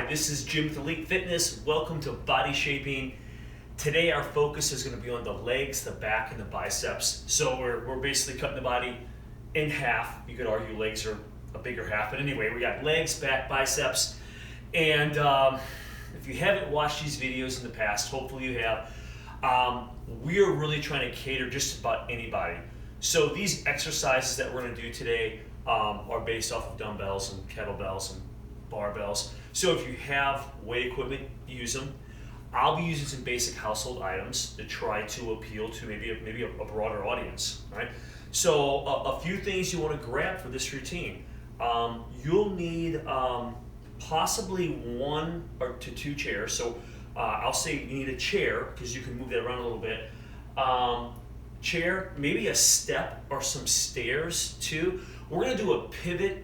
this is Jim with Elite Fitness. Welcome to Body Shaping. Today our focus is going to be on the legs, the back, and the biceps. So we're basically cutting the body in half. You could argue legs are a bigger half, but anyway, we got legs, back, biceps. And if you haven't watched these videos in the past, hopefully you have, we are really trying to cater just about anybody. So these exercises that we're going to do today are based off of dumbbells and kettlebells and barbells. So if you have weight equipment, use them. I'll be using some basic household items to try to appeal to maybe a broader audience, right? So a few things you want to grab for this routine. You'll need possibly 1 to 2 chairs. So I'll say you need a chair because you can move that around a little bit. Chair, maybe a step or some stairs too. We're going to do a pivot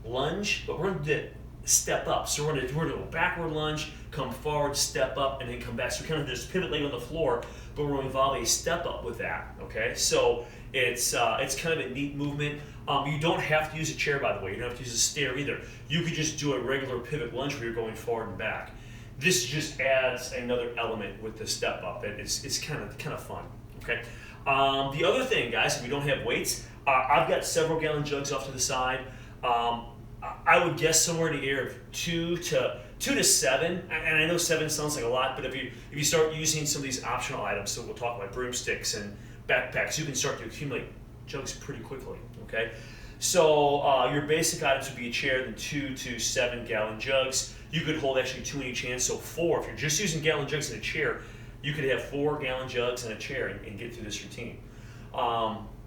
lunge, but we're going to do step up. So we're going to do a backward lunge, come forward, step up, and then come back. So we kind of just pivot leg on the floor, but we're going to involve a step up with that. Okay, so it's kind of a neat movement. You don't have to use a chair, by the way. You don't have to use a stair either. You could just do a regular pivot lunge where you're going forward and back. This just adds another element with the step up. It's kind of fun. Okay. The other thing, guys, if we don't have weights, I've got several gallon jugs off to the side. I would guess somewhere in the area of 2 to 7, and I know 7 sounds like a lot, but if you start using some of these optional items, so we'll talk about broomsticks and backpacks, you can start to accumulate jugs pretty quickly. Okay, so your basic items would be a chair, then 2 to 7 gallon jugs. You could hold actually 2 in each hand, so 4. If you're just using gallon jugs in a chair, you could have 4 gallon jugs in a chair and get through this routine.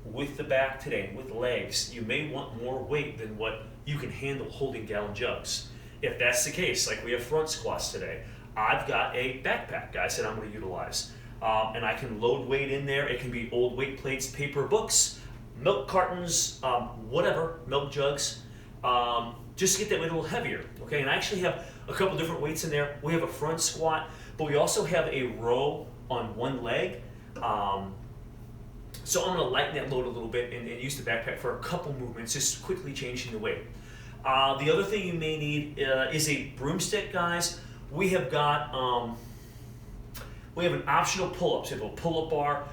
With the back today, with legs, you may want more weight than what you can handle holding gallon jugs. If that's the case, like we have front squats today, I've got a backpack, guys, that I'm going to utilize. And I can load weight in there. It can be old weight plates, paper books, milk cartons, whatever, milk jugs, just to get that weight a little heavier. Okay, and I actually have a couple different weights in there. We have a front squat, but we also have a row on one leg. So I'm going to lighten that load a little bit and use the backpack for a couple movements, just quickly changing the weight. The other thing you may need is a broomstick, guys. We have got an optional pull-up. So if you have a pull-up bar,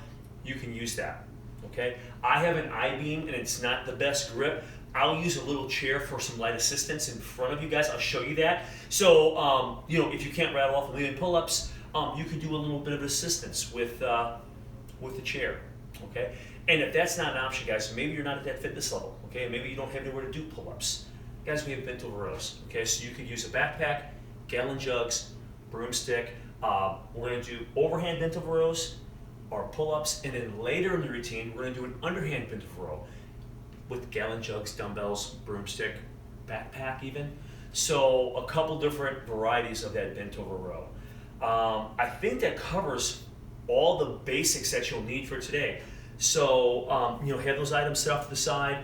you can use that. Okay. I have an I-beam and it's not the best grip. I'll use a little chair for some light assistance in front of you guys. I'll show you that. So if you can't rattle off a million pull-ups, you can do a little bit of assistance with the chair. Okay, and if that's not an option, guys, maybe you're not at that fitness level. Okay, maybe you don't have anywhere to do pull-ups. Guys, we have bent over rows. Okay, so you could use a backpack, gallon jugs, broomstick. We're going to do overhand bent over rows or pull-ups, and then later in the routine, we're going to do an underhand bent over row with gallon jugs, dumbbells, broomstick, backpack even. So a couple different varieties of that bent over row. I think that covers all the basics that you'll need for today. So, have those items set off to the side.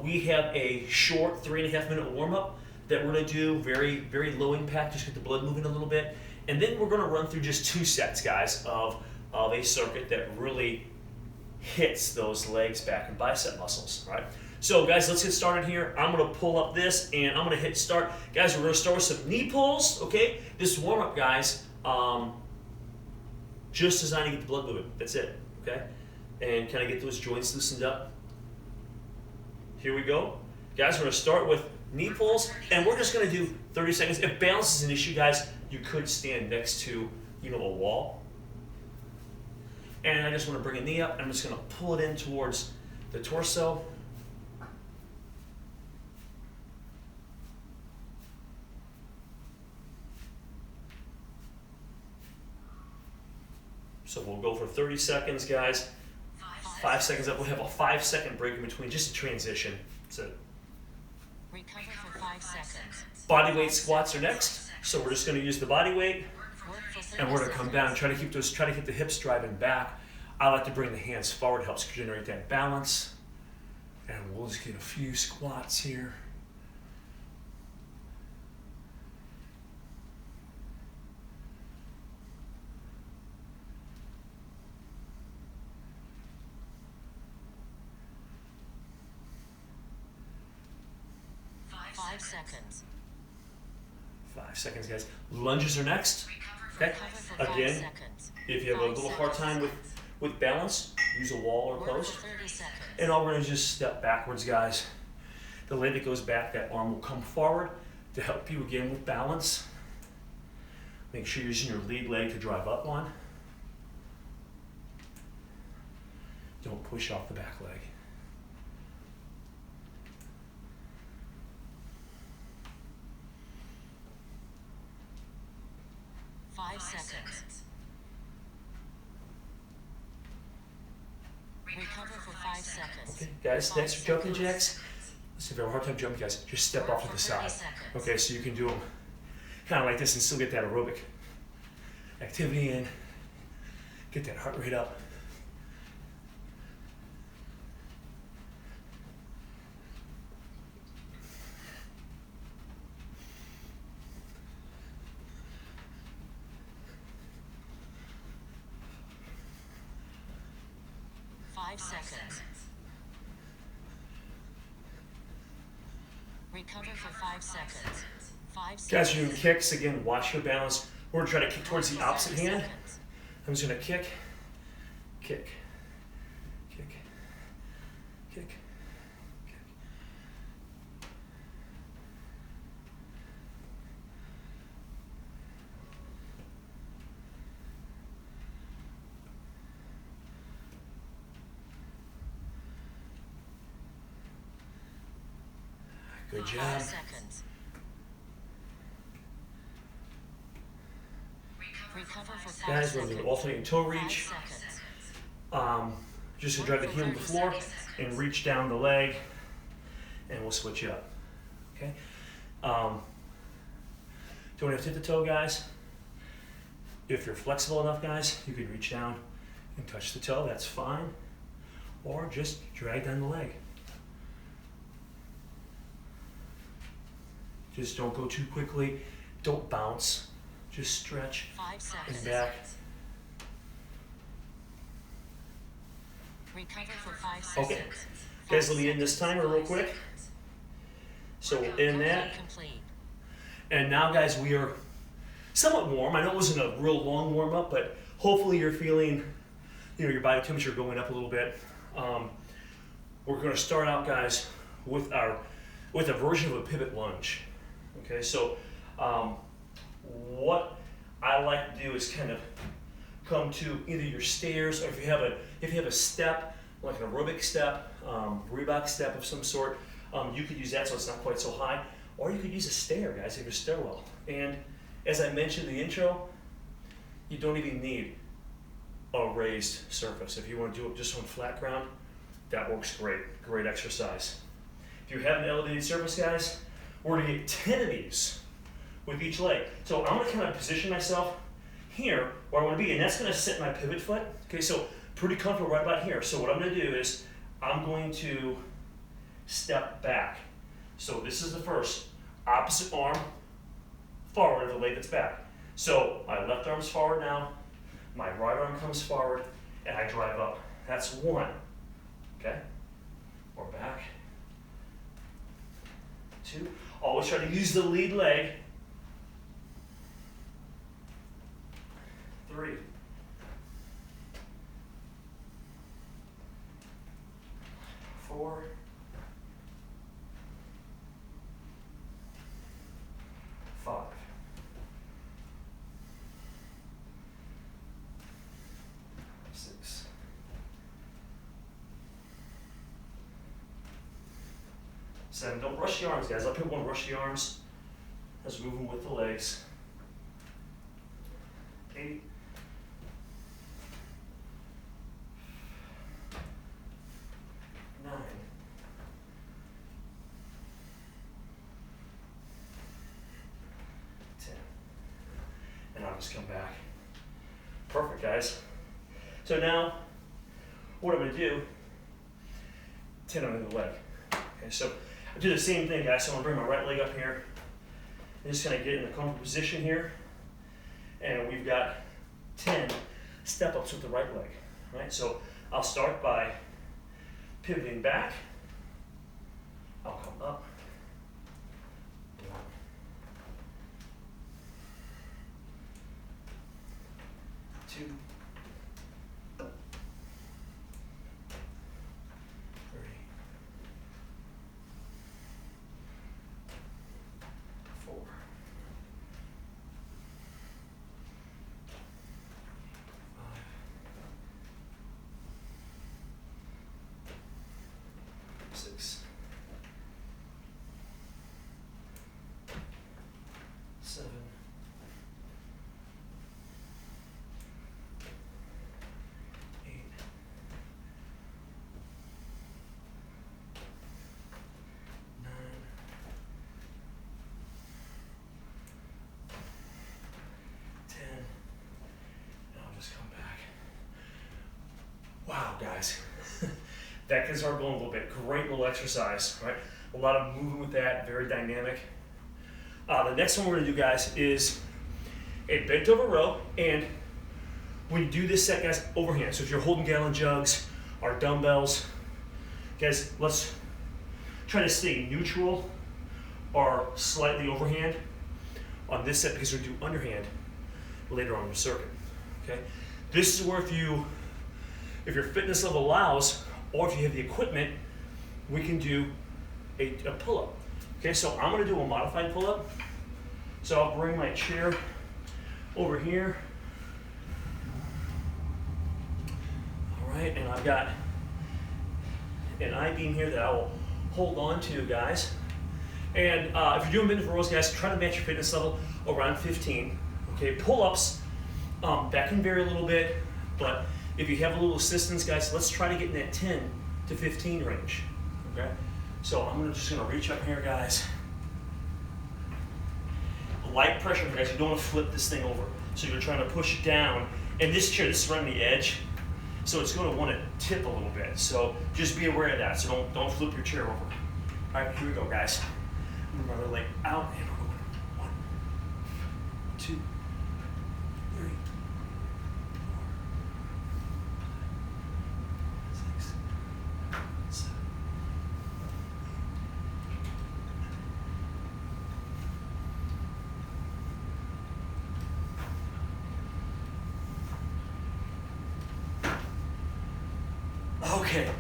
We have a short 3.5 minute warm-up that we're going to do, very, very low impact, just get the blood moving a little bit. And then we're going to run through just 2 sets, guys, of a circuit that really hits those legs, back, and bicep muscles, right? So, guys, let's get started here. I'm going to pull up this, and I'm going to hit start. Guys, we're going to start with some knee pulls, okay? This warm-up, guys, just designed to get the blood moving. That's it, okay? And kind of get those joints loosened up. Here we go. Guys, we're going to start with knee pulls, and we're just going to do 30 seconds. If balance is an issue, guys, you could stand next to, a wall. And I just want to bring a knee up. I'm just going to pull it in towards the torso. So we'll go for 30 seconds, guys. 5 seconds up. We'll have a 5-second break in between, just a transition. That's it. Recover for 5 seconds. Body weight squats are next. So we're just going to use the body weight, and we're going to come down and try to keep the hips driving back. I like to bring the hands forward. Helps generate that balance. And we'll just get a few squats here. Five seconds. 5 seconds, guys. Lunges are next. Okay. Recover for 5 Again, seconds. if you have a 5 little hard time seconds. with balance, use a wall or Work post. for 30 seconds. And all we're gonna just step backwards, guys. The leg that goes back, that arm will come forward to help you again with balance. Make sure you're using your lead leg to drive up on. Don't push off the back leg. Five seconds. Recover for 5 seconds. Okay, guys, next for jumping seconds. jacks. Listen, if you have a hard time jumping, guys, just step Work off to for the 30 side. seconds. Okay, so you can do them kind of like this and still get that aerobic activity in. Get that heart rate up. Five seconds. Recover for 5 seconds. 5 seconds. Guys, you're doing kicks. Again, watch your balance. We're gonna try to kick towards the opposite hand. I'm just gonna kick, kick, kick, kick, kick. Good 5 job. seconds. Recover for 5 Guys, we're seconds. gonna do alternating toe 5 reach. seconds. Just to drive the heel to the floor and reach down the leg, and we'll switch up. Okay. Don't have to hit the toe, guys. If you're flexible enough, guys, you can reach down and touch the toe. That's fine. Or just drag down the leg. Just don't go too quickly. Don't bounce. Just stretch 5 and seconds. back. Recover for 5 seconds. Okay. Guys, let me end this timer real quick. So we'll end that. Complete. And now, guys, we are somewhat warm. I know it wasn't a real long warm up, but hopefully you're feeling, your body temperature going up a little bit. We're going to start out, guys, with a version of a pivot lunge. Okay, so what I like to do is kind of come to either your stairs, or if you have a step, like an aerobic step, Reebok step of some sort, you could use that so it's not quite so high, or you could use a stair, guys, if you're stairwell. And as I mentioned in the intro, you don't even need a raised surface. If you want to do it just on flat ground, that works great. Great exercise. If you have an elevated surface, guys, we're going to get 10 of these with each leg. So I'm going to kind of position myself here where I want to be, and that's going to set my pivot foot. Okay, so pretty comfortable right about here. So what I'm going to do is I'm going to step back. So this is the first. Opposite arm forward of the leg that's back. So my left arm's forward now, my right arm comes forward, and I drive up. That's one. Okay? Or back. Two. Always try to use the lead leg. 3. 4. 5. 6. 7. Don't rush the arms, guys. A lot of people want to rush the arms. Let's move them with the legs. 8. 9. 10. And I'll just come back. Perfect, guys. So now, what I'm going to do, 10 on the leg. Okay, so I do the same thing, guys. So I'm going to bring my right leg up here. And just kind of get in a comfortable position here. And we've got 10 step-ups with the right leg. Right? So I'll start by pivoting back. I'll come up. 1, 2, 3, 4, 5, 6, 7, 8, 9, 10. Now I'll just come back. Wow, guys. That gets our goal a little bit. Great little exercise, right? A lot of movement with that, very dynamic. The next one we're gonna do, guys, is a bent over row. And when you do this set, guys, overhand. So if you're holding gallon jugs or dumbbells, guys, let's try to stay neutral or slightly overhand on this set because we're gonna do underhand later on in the circuit, okay? This is where if your fitness level allows, or if you have the equipment, we can do a pull-up. Okay, so I'm gonna do a modified pull-up. So I'll bring my chair over here. All right, and I've got an I-beam here that I will hold on to, guys. And if you're doing bent over rows, guys, try to match your fitness level around 15. Okay, pull-ups, that can vary a little bit, but if you have a little assistance, guys, let's try to get in that 10 to 15 range, okay? So I'm just gonna reach up here, guys. Light pressure, guys, you don't wanna flip this thing over. So you're trying to push it down. And this chair, this is right on the edge, so it's gonna wanna tip a little bit. So just be aware of that, so don't flip your chair over. All right, here we go, guys. I'm gonna leg out, and we're going 1, 2, 3, 4, 5, 6, 7. Okay,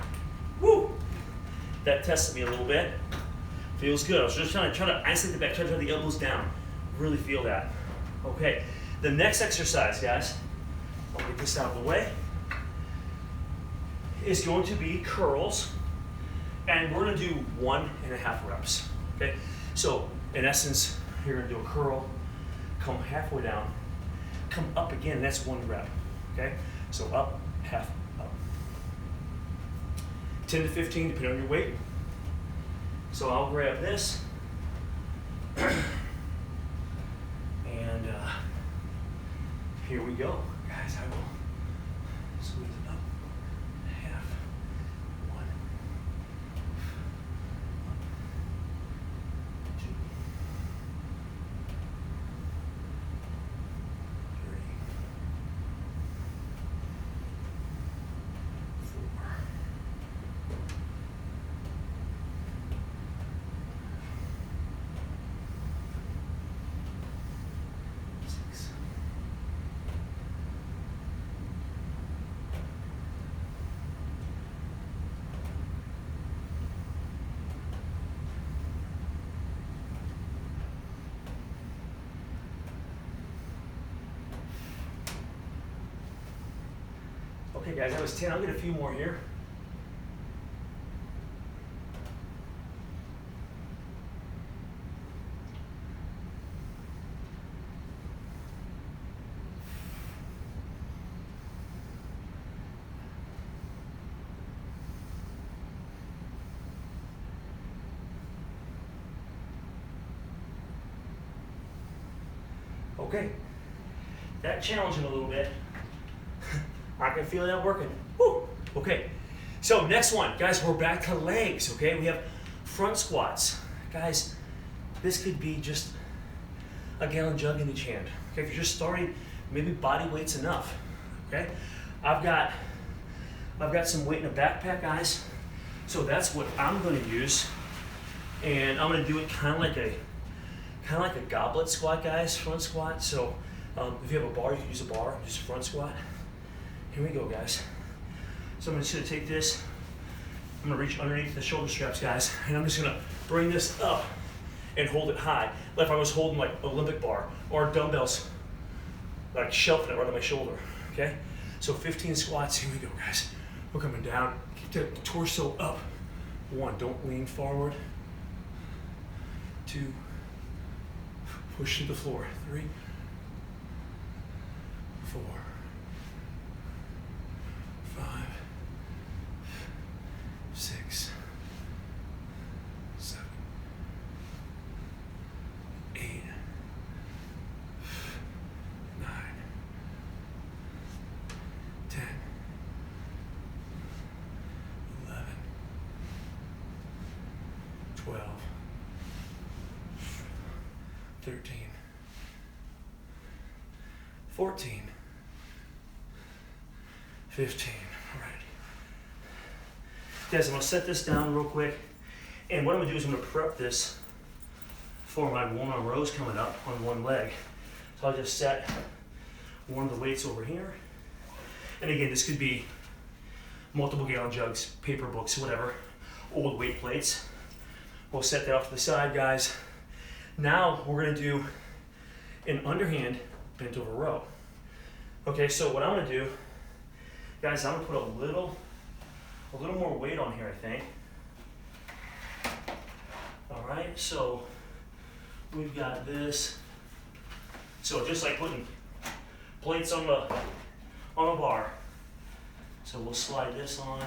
woo! That tested me a little bit. Feels good. I was just trying to isolate the back, try to drive the elbows down. Really feel that. Okay, the next exercise, guys, I'll get this out of the way, is going to be curls. And we're gonna do 1.5 reps, okay? So in essence, you're gonna do a curl, come halfway down, come up again, and that's 1 rep, okay? So up, half, up. 10 to 15, depending on your weight. So I'll grab this, and here we go. Guys, I will squeeze it up, half, 1, 2, 3, 4, 6, 7. Okay, guys, that was 10. I'll get a few more here. Okay, that challenging a little bit. I can feel that working. Woo. Okay, so next one, guys, we're back to legs, okay? We have front squats. Guys, this could be just a gallon jug in each hand. Okay, if you're just starting, maybe body weight's enough, okay? I've got some weight in a backpack, guys, so that's what I'm gonna use. And I'm gonna do it kind of like a goblet squat, guys, front squat. So if you have a bar, you can use a bar, use a front squat. Here we go, guys. So I'm just gonna take this, I'm gonna reach underneath the shoulder straps, guys, and I'm just gonna bring this up and hold it high, like if I was holding like Olympic bar or dumbbells, like shelving it right on my shoulder, okay? So 15 squats, here we go, guys. We're coming down, keep the torso up. 1, don't lean forward. 2, push to the floor. 3, 4, 5, 6, 7, 8, 9, 10, 11, 12, 13, 14, 15. All right. Guys, I'm gonna set this down real quick. And what I'm gonna do is I'm gonna prep this for my one-arm rows coming up on one leg. So I'll just set one of the weights over here. And again, this could be multiple gallon jugs, paper books, whatever, old weight plates. We'll set that off to the side, guys. Now we're gonna do an underhand bent over row. Okay, so what I'm gonna do, guys, I'm gonna put a little more weight on here, I think. All right, so we've got this. So just like putting plates on a bar. So we'll slide this on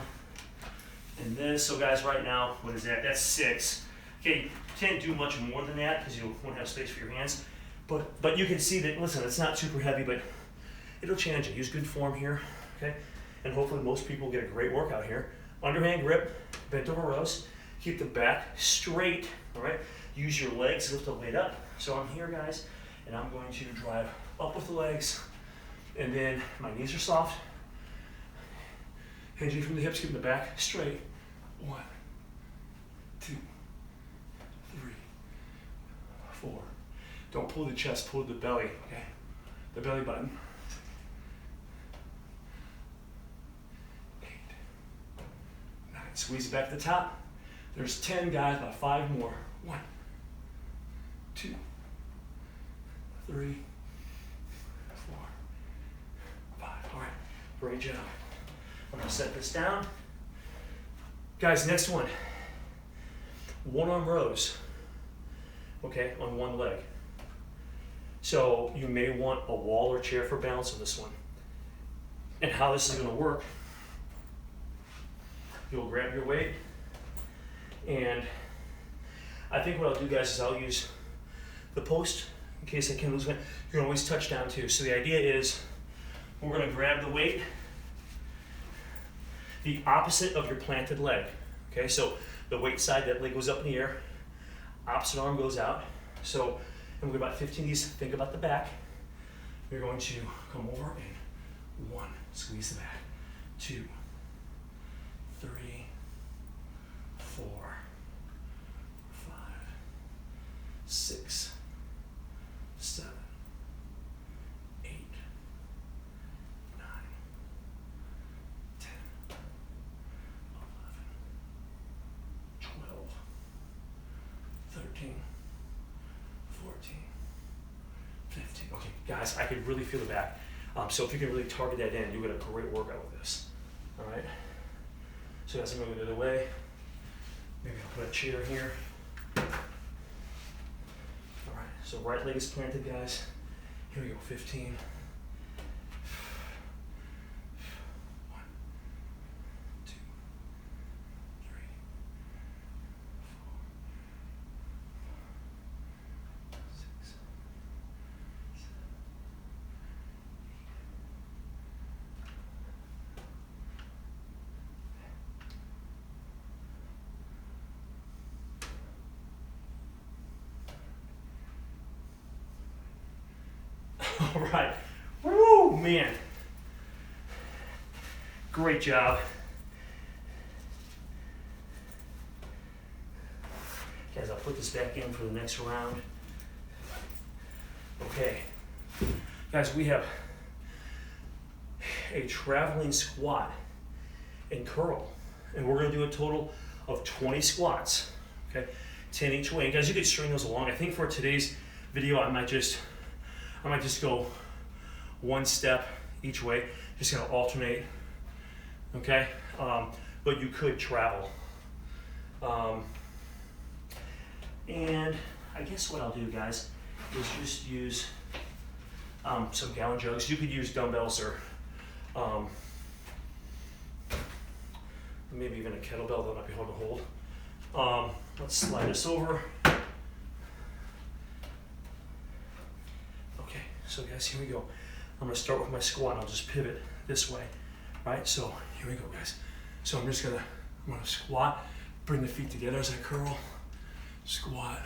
and this. So guys, right now, what is that? That's 6. Okay, you can't do much more than that because you won't have space for your hands. But you can see that, listen, it's not super heavy, but it'll change it. Use good form here, okay? And hopefully most people get a great workout here. Underhand grip, bent over rows. Keep the back straight, all right? Use your legs, lift the weight up. So I'm here, guys, and I'm going to drive up with the legs, and then my knees are soft. Hinging from the hips, keeping the back straight. 1, 2, 3, 4. Don't pull the chest, pull the belly, okay? The belly button. 8, 9. Squeeze it back to the top. There's 10, guys, about 5 more. 1, 2, 3, 4, 5. All right, great job. I'm gonna set this down. Guys, next one. One-arm rows, okay, on one leg. So you may want a wall or chair for balance on this one. And how this is gonna work, you'll grab your weight, and I think what I'll do, guys, is I'll use the post in case I can lose weight. You can always touch down too. So the idea is we're gonna grab the weight the opposite of your planted leg. Okay, so the weight side, that leg goes up in the air, opposite arm goes out. So, and we're about 15 of these, think about the back. You're going to come over and 1, squeeze the back, 2, 3, 4, 5, 6, 7, 8, 9, 10, 11, 12, 13, 14, 15. Okay, guys, I could really feel the back. So if you can really target that in, you'll get a great workout with this. All right? So guys, I'm going to go the other way. Maybe I'll put a chair here. All right, so right leg is planted, guys. Here we go, 15. 1, 2, 3, 4, 6, 7, 8. All right. Woo, man. Great job. Guys, I'll put this back in for the next round. Okay. Guys, we have a traveling squat and curl. And we're gonna do a total of 20 squats, okay? 10 each way. And guys, you could string those along. I think for today's video, I might just go one step each way, just gonna alternate, okay? But you could travel. And I guess what I'll do, guys, is just use some gallon jugs. You could use dumbbells or maybe even a kettlebell. That might be hard to hold. Let's slide this over. Okay, so guys, here we go. I'm gonna start with my squat. I'll just pivot this way, right? So here we go, guys. So I'm gonna squat, bring the feet together as I curl, squat,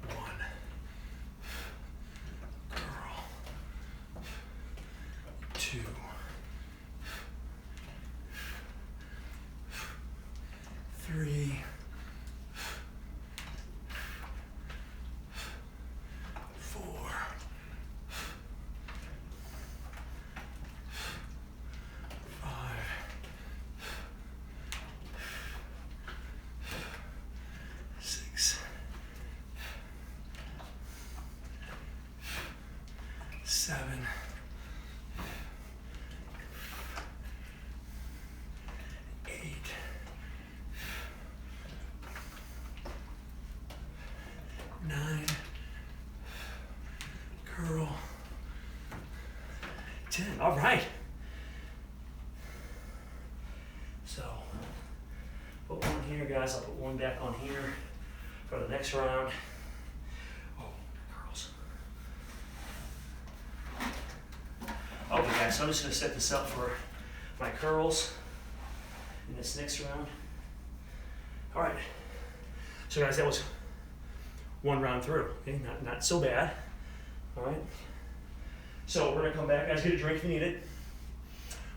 1, curl, 2, 3, 4, 5, 6, 7, 8, 9, curl, 10. All right. So put one here, guys. I'll put one back on here for the next round. Oh, curls. Okay, guys. So I'm just gonna set this up for my curls in this next round. All right. So, guys, that was one round through. Okay, not so bad. All right. So we're gonna come back. Guys, get a drink if you need it.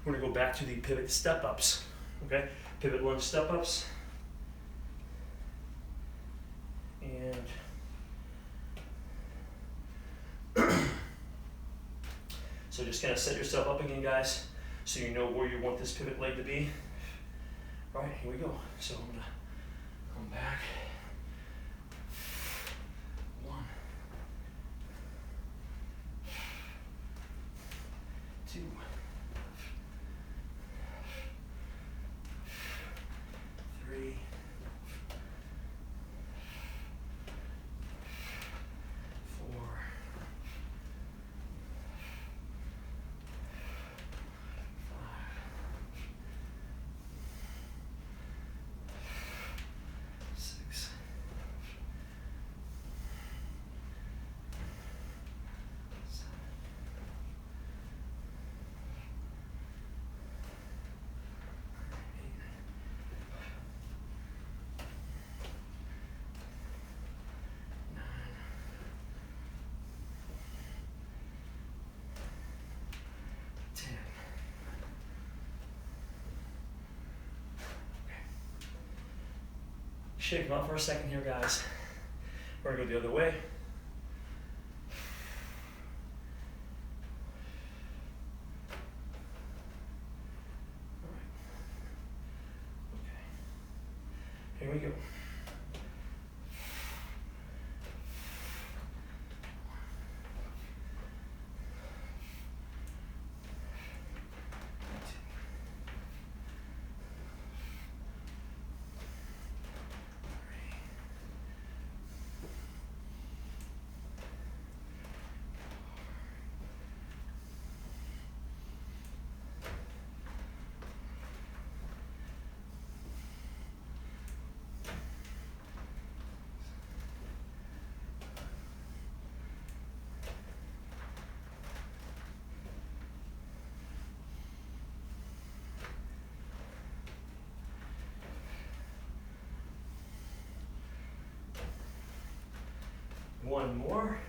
We're gonna go back to the pivot step ups. Okay, pivot lunge step ups. And so just kind of set yourself up again, guys, so you know where you want this pivot leg to be. All right, here we go. So I'm gonna come back. 1, 2, 3, 4, 6, 7, 9, 10. Okay. Shake them out for a second here, guys. We're gonna go the other way. All right. Okay. Here we go. 1 more.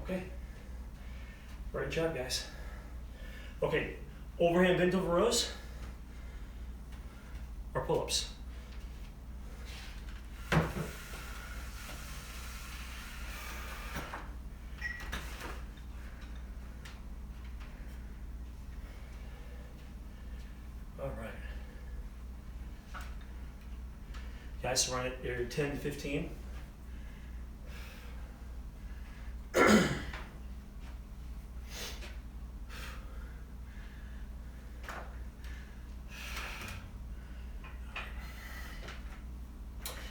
Okay. Great job, guys. Okay, overhand bent over rows or pull-ups. Guys, run it 10 to 15.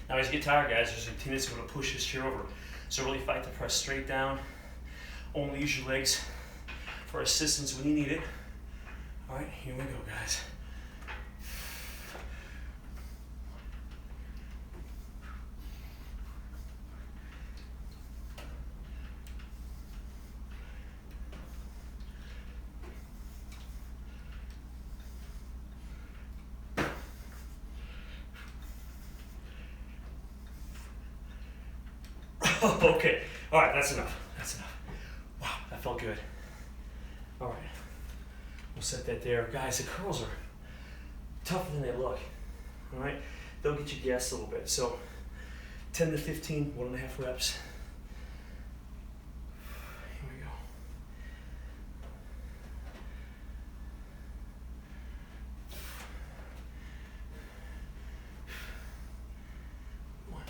Now as you get tired, guys, there's a tendency to push this chair over. So really fight to press straight down. Only use your legs for assistance when you need it. All right, here we go, guys. Okay, all right, that's enough. That's enough. Wow, that felt good. All right, we'll set that there. Guys, the curls are tougher than they look. All right, they'll get you gassed a little bit. So 10 to 15, 1.5 reps. Here we go. One,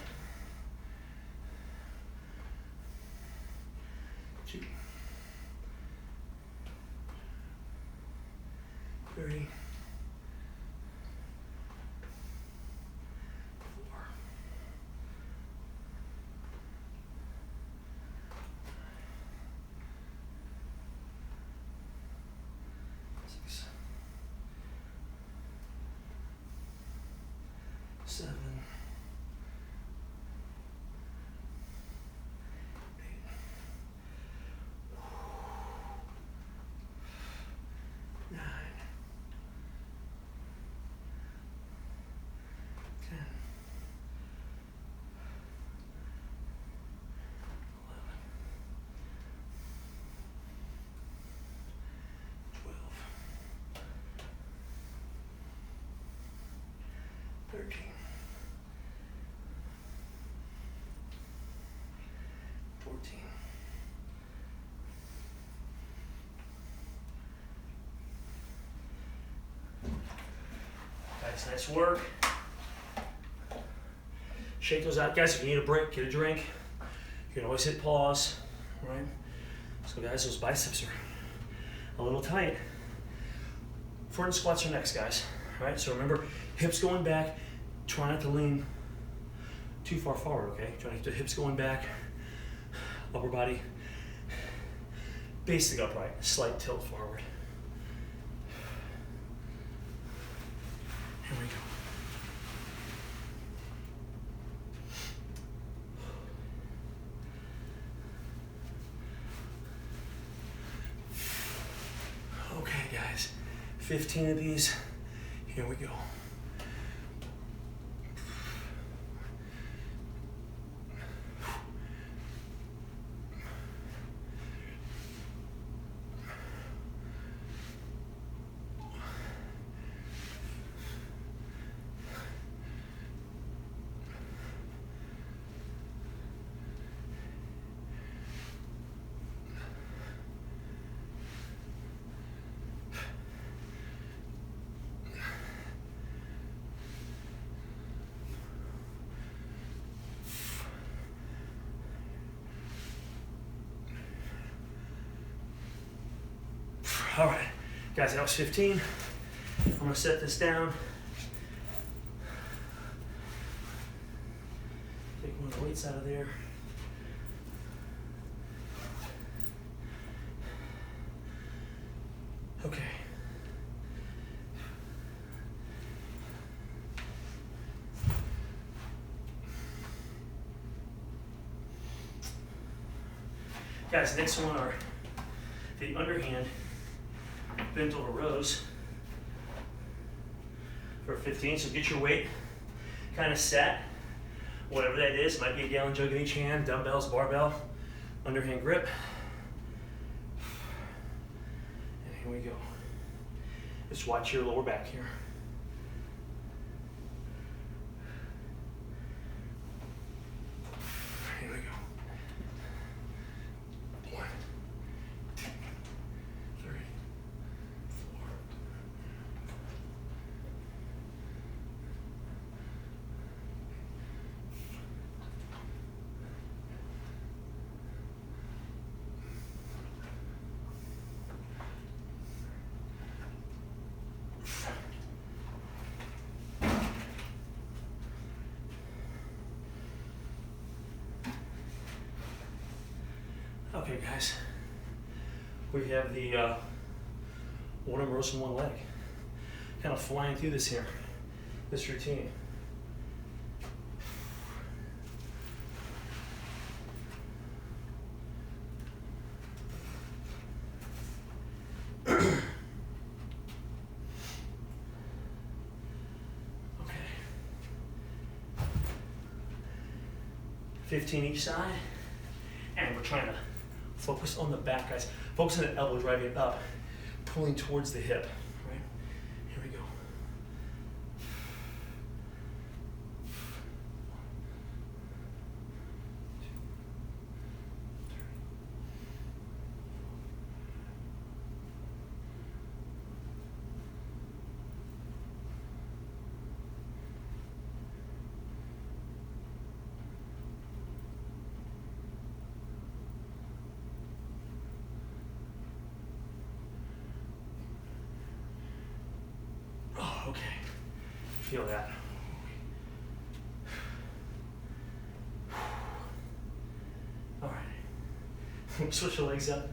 2, 3, 4, 6, 7, 8, 9, 10, 11, 12, 13, 14, 15. Guys, nice work. Shake those out. Guys, if you need a break, get a drink. You can always hit pause, right? So guys, those biceps are a little tight. Front squats are next, guys. All right, so remember, hips going back. Try not to lean too far forward, okay? Try to keep the hips going back. Upper body, basic upright, slight tilt forward. Here we go. Okay, guys, 15 of these. Here we go. All right, guys, that was 15. I'm gonna set this down. Take one of the weights out of there. Okay. Guys, next one are the underhand bent over rows for 15. So get your weight kind of set, whatever that is. Might be a gallon jug in each hand, dumbbells, barbell, underhand grip. And here we go. Just watch your lower back here. Here we go. 1, 2, 3, 4, 5, Okay, guys. We have the one arm rows in one leg. Kind of flying through this here, this routine. Okay. 15 each side. And we're trying to focus on the back, guys. Focus on the elbow driving up, pulling towards the hip. Right? Here we go. Oh, okay. Feel that. All right. Switch the legs up.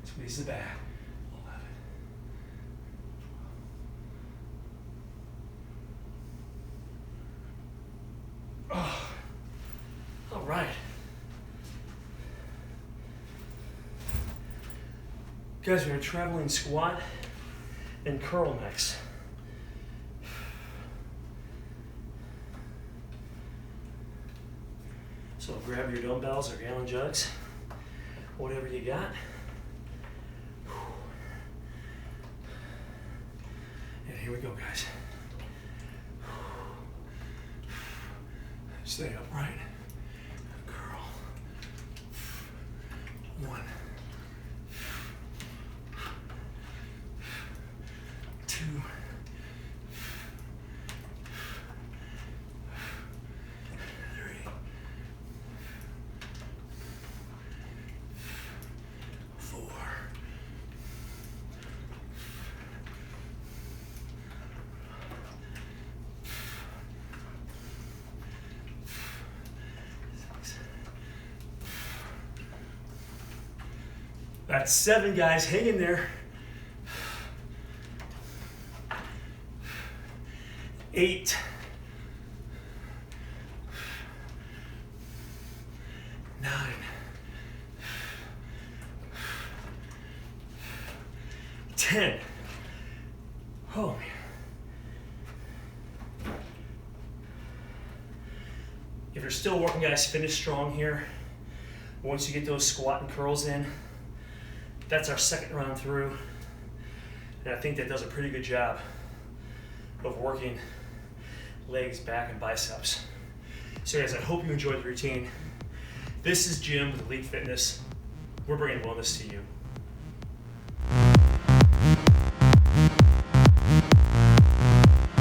Squeeze the back. 11. Oh, all right. Guys, we're gonna traveling squat and curl next. So grab your dumbbells or gallon jugs, whatever you got. And here we go, guys. Stay upright. Curl. 1, 2, 3, 4. That's 7, guys. Hang in there. 8. 9. 10. Oh, man. If you're still working, guys, finish strong here. Once you get those squat and curls in, that's our second round through. And I think that does a pretty good job of working legs, back, and biceps. So guys, I hope you enjoyed the routine. This is Jim with Elite Fitness. We're bringing wellness to you.